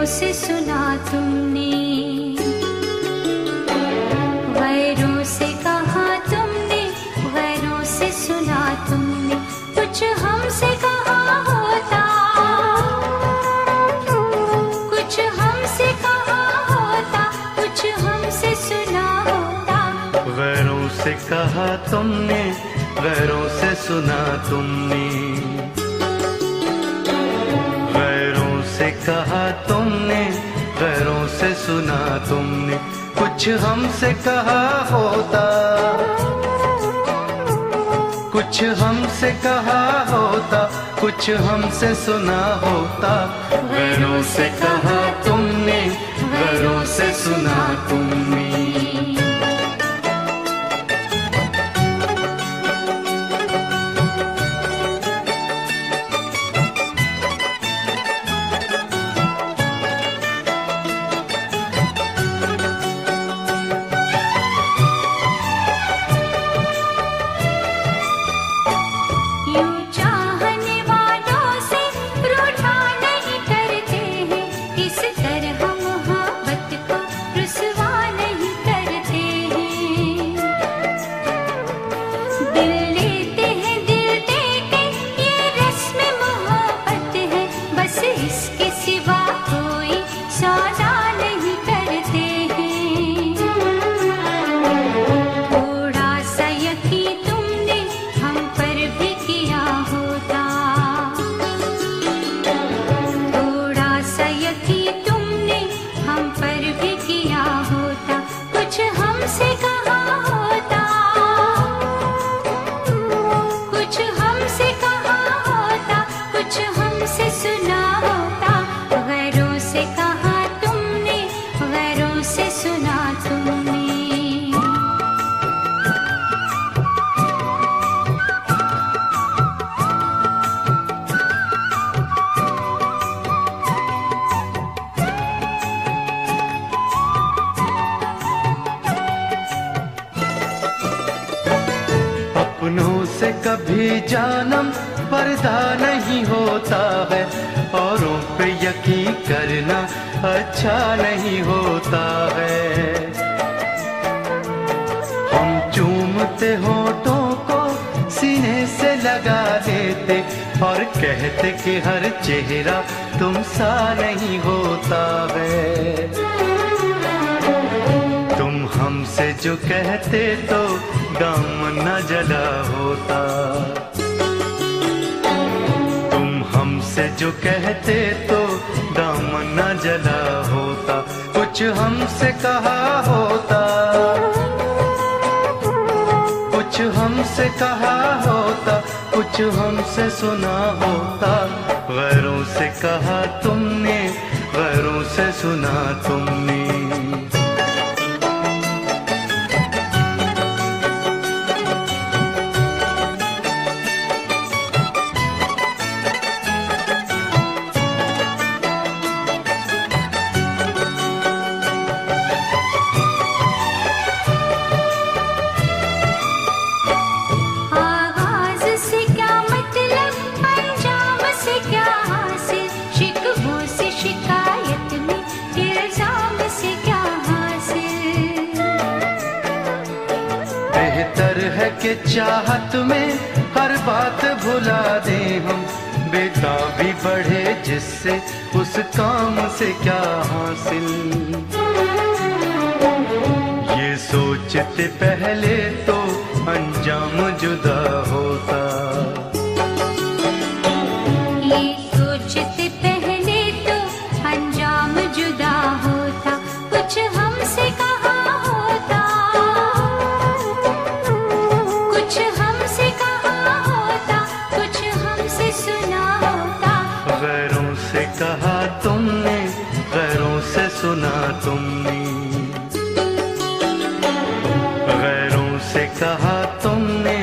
से सुना तुमने, गैरों से कहा तुमने, गैरों से सुना तुमने, कुछ हमसे कहा होता, कुछ हमसे कहा होता, कुछ हमसे सुना होता। गैरों से कहा तुमने, गैरों से सुना तुमने, गैरों से कहा तुमने, गैरों से सुना तुमने, कुछ हमसे कहा होता, कुछ हमसे कहा होता, कुछ हमसे सुना होता। गैरों से कहा तुमने, गैरों से सुना तुमने। अपनों से कभी जानम पर्दा नहीं होता है, औरों पे यकीन करना अच्छा नहीं होता है। हम चूमते होठों को सीने से लगा देते और कहते कि हर चेहरा तुम सा नहीं होता है। तुम हमसे जो कहते तो दामन न जला होता, तुम हमसे जो कहते तो दामन न जला होता। कुछ हमसे कहा होता, कुछ हमसे कहा होता, कुछ हमसे सुना होता। गैरों से कहा तुमने, गैरों से सुना तुमने। के चाहत में हर बात भुला दे हम, बेताबी बढ़े जिससे उस काम से क्या हासिल। ये सोचते पहले तो अंजाम जुदा होता, ये सोचते पहले तो अंजाम जुदा होता। कुछ हमसे कहा होता, कुछ हमसे कहा होता, कुछ हमसे सुना होता। गैरों से कहा तुमने, गैरों से सुना तुमने, गैरों से कहा तुमने,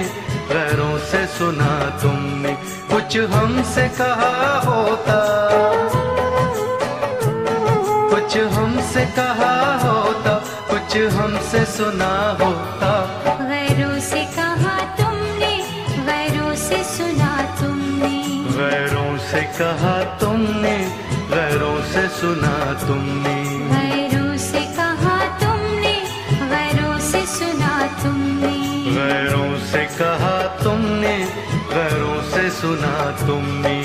गैरों से सुना तुमने। कुछ हमसे कहा होता, कुछ हमसे कहा होता, कुछ हमसे सुना होता। गैरों से कहा तुमने, गैरों से सुना तुमने, गैरों से कहा तुमने, गैरों से सुना तुमने, गैरों से कहा तुमने, गैरों से सुना तुमने, गैरों से कहा तुमने, गैरों से सुना तुमने।